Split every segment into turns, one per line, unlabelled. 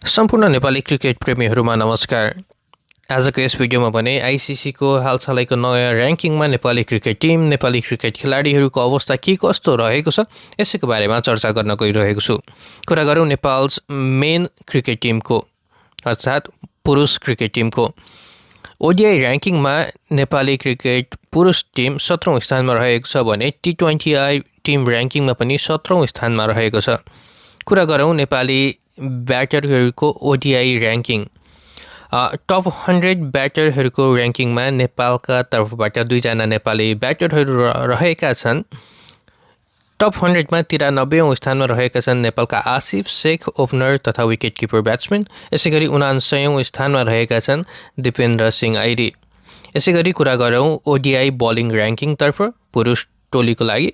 सम्पूर्ण नेपाली क्रिकेट प्रेमीहरूमा नमस्कार। आजको यस भिडियोमा भने आइसिसीको हालसालैको नयाँ र्याङ्किङमा Nepali cricket team, Nepali cricket खेलाडीहरूको अवस्था के कस्तो रहेको छ यसैको बारेमा चर्चा गर्न गइरहेको छु। कुरा गरौँ नेपाल मेन क्रिकेट टिमको अर्थात् पुरुष क्रिकेट टिमको। ओडिआई र्याङ्किङमा नेपाली क्रिकेट पुरुष टिम 17औं स्थानमा रहेको छ भने T20I टिम र्याङ्किङमा पनि 17औं स्थानमा रहेको छ। कुरा गरौँ नेपाली ब्याटरहरूको ओडिआई र्याङ्किङ। टप 100 ब्याटरहरूको र्याङ्किङमा नेपालका तर्फबाट 2जना नेपाली ब्याटरहरू रहेका छन्। टप 100मा 93औं स्थानमा रहेका छन् नेपालका आसिफ शेख ओपनर तथा विकेट किपर ब्याट्सम्यान। यसै गरी 79औं स्थानमा रहेका छन् दिपेन्द्र सिंह ऐरी। यसै गरी कुरा गरौँ ओडिआई बलिङ र्याङ्किङतर्फ पुरुष टोलीको लागि।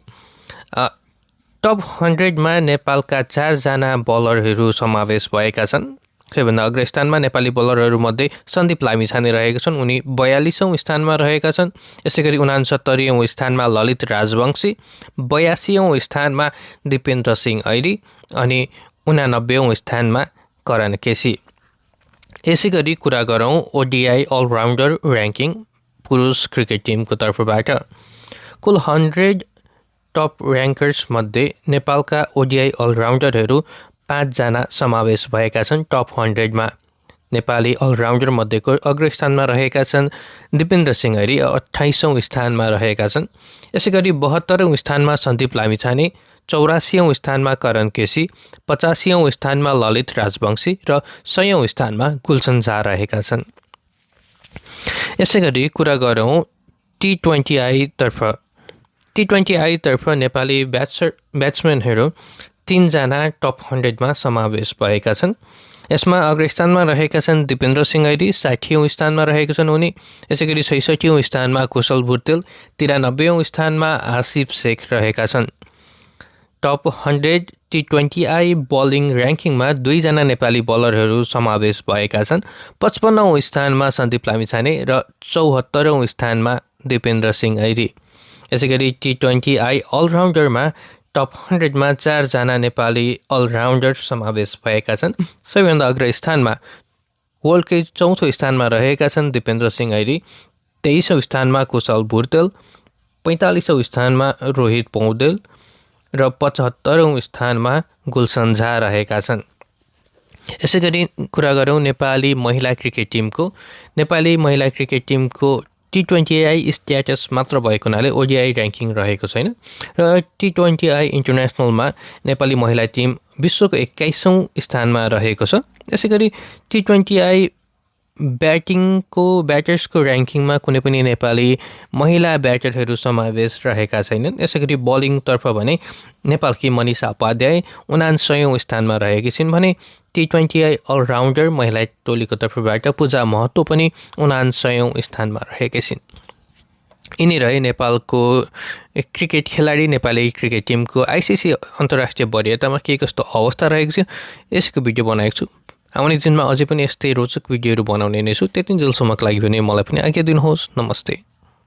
टप 100मा नेपालका 4जना बलरहरू समावेश भएका छन्। सबैभन्दा अग्रस्थानमा नेपाली बलरहरूमध्ये सन्दीप लामिछाने रहेका छन्। उनी 42औं स्थानमा रहेका छन्। यसै गरी 69औं स्थानमा ललित राजवंशी, 82औं स्थानमा दिपेन्द्र सिंह ऐरी अनि 89औं स्थानमा करण केसी। यसै गरी कुरा गरौँ ओडिआई अलराउन्डर र्याङ्किङ पुरुष क्रिकेट टिमको तर्फबाट। कुल 100 टप र्याङ्कर्स मध्ये नेपालका ओडिआई अलराउन्डरहरू 5जना समावेश भएका छन्। टप 100मा नेपाली अलराउन्डर मध्येको अग्रस्थानमा रहेका छन् दिपेन्द्र सिंह ऐरी, 28औं स्थानमा रहेका छन्। यसै गरी 72औं स्थानमा सन्दीप लामिछाने, 84औं स्थानमा करण केसी, 85औं स्थानमा ललित राजवंशी र 100औं स्थानमा गुलसन झा रहेका छन्। यसै गरी कुरा गरौँ T20I तर्फ नेपाली ब्याट्सम्यानहरू 3जना टप 100मा समावेश भएका छन्। यसमा अग्रस्थानमा रहेका छन् दिपेन्द्र सिंह ऐरी, 60औं स्थानमा रहेका छन् उनी। यसै गरी 66औं स्थानमा कुशल भुर्तेल, 93औं स्थानमा आसिफ शेख रहेका छन्। टप 100 T20I बलिङ र्याङ्किङमा 2जना नेपाली बलरहरू समावेश भएका छन्। 55औं स्थानमा सन्दीप लामिछाने र 74औं स्थानमा दिपेन्द्र सिंह ऐरी। यसै गरी T20I अलराउन्डरमा टप 100मा 4जना नेपाली अलराउन्डर समावेश भएका छन्। सबैभन्दा अग्रस्थानमा वर्ल्डकै 4औं स्थानमा रहेका छन् दिपेन्द्र सिंह ऐरी, 23औं स्थानमा कुशल भुर्तेल, 45औं स्थानमा रोहित पौडेल र 75औं स्थानमा गुलसन झा रहेका छन्। यसै गरी कुरा गरौँ नेपाली महिला क्रिकेट टिमको। नेपाली महिला क्रिकेट टिमको T20I स्ट्याटस मात्र भएको हुनाले ओडिआई र्याङ्किङ रहेको छैन र T20I इन्टरनेसनलमा नेपाली महिला टिम विश्वको 21औं स्थानमा रहेको छ। यसै गरी T20I ब्याटर्सको र्याङ्किङमा कुनै पनि नेपाली महिला ब्याटरहरू समावेश रहेका छैनन्। यसै गरी बलिङतर्फ भने नेपालकी मनिषा उपाध्याय 79औं स्थानमा रहेकी छिन् भने T20I अलराउन्डर महिला टोलीको तर्फबाट पूजा महतो पनि 79औं स्थानमा रहेकी छिन्। यिनी रहे नेपालको क्रिकेट खेलाडी नेपाली क्रिकेट टिमको आइसिसी अन्तर्राष्ट्रिय वरियतामा के कस्तो अवस्था रहेको छ यसको भिडियो बनाएको छु। आउने दिनमा अझै पनि यस्तै रोचक भिडियोहरू बनाउने नै छु। त्यति जेलसम्मको लागि भने मलाई पनि आज्ञा दिनुहोस्। नमस्ते।